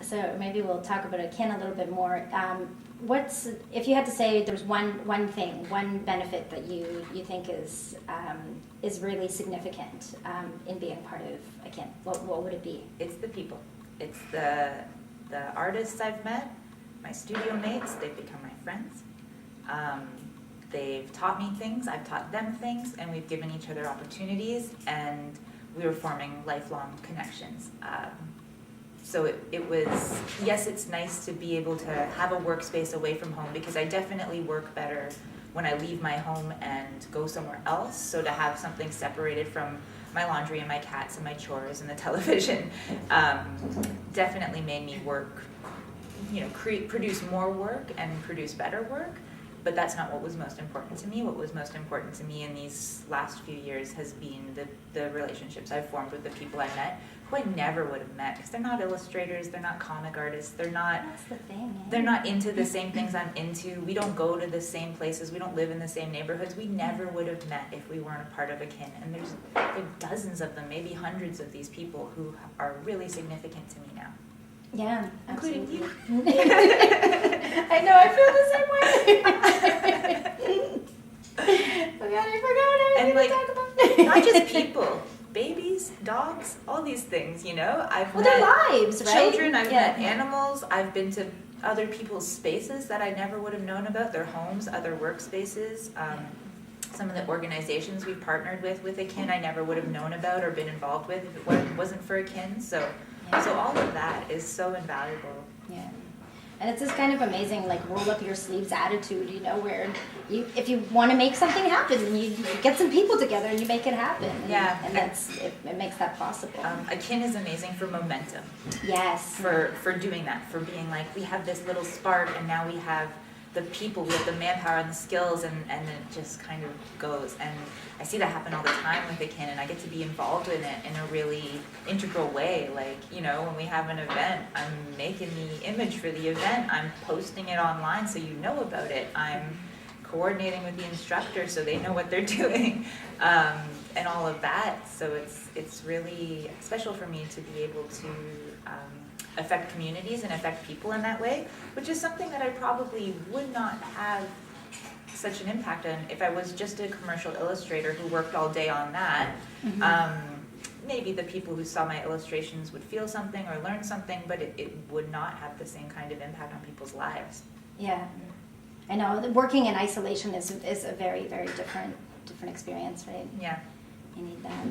So maybe we'll talk about Akin a little bit more. If you had to say there's one thing, one benefit that you think is really significant in being part of Akin, what would it be? It's the people. It's the artists I've met, my studio mates. They've become my friends. They've taught me things. I've taught them things, and we've given each other opportunities, and we were forming lifelong connections. So it was, yes, it's nice to be able to have a workspace away from home, because I definitely work better when I leave my home and go somewhere else. So to have something separated from my laundry and my cats and my chores and the television definitely made me work, produce more work and produce better work. But that's not what was most important to me. What was most important to me in these last few years has been the relationships I've formed with the people I met, who I never would have met, because they're not illustrators, they're not comic artists, they're not. That's the thing. They're not into the same things I'm into. We don't go to the same places. We don't live in the same neighborhoods. We never would have met if we weren't a part of Akin. And there are dozens of them, maybe hundreds of these people who are really significant to me now. Yeah, including absolutely. you. I know, I feel the same way. Oh God, I forgot what I was going to talk about. Not just people, babies, dogs, all these things, I've met their lives, right? Children, I've met animals, I've been to other people's spaces that I never would have known about, their homes, other workspaces. Some of the organizations we've partnered with Akin, I never would have known about or been involved with if it wasn't for Akin. So all of that is so invaluable. Yeah. And it's this kind of amazing, roll up your sleeves attitude, where if you want to make something happen, you get some people together and you make it happen. And it makes that possible. Akin is amazing for momentum. Yes. For doing that, for being we have this little spark, and now we have the people, we have the manpower and the skills, and it just kind of goes. And I see that happen all the time with Akin, and I get to be involved in it in a really integral way. When we have an event, I'm making the image for the event, I'm posting it online so you know about it, I'm coordinating with the instructor so they know what they're doing, and all of that. So it's really special for me to be able to affect communities and affect people in that way, which is something that I probably would not have such an impact on if I was just a commercial illustrator who worked all day on that. Mm-hmm. Maybe the people who saw my illustrations would feel something or learn something, but it would not have the same kind of impact on people's lives. Yeah, I know. Working in isolation is a very, very different experience, right? Yeah. You need that.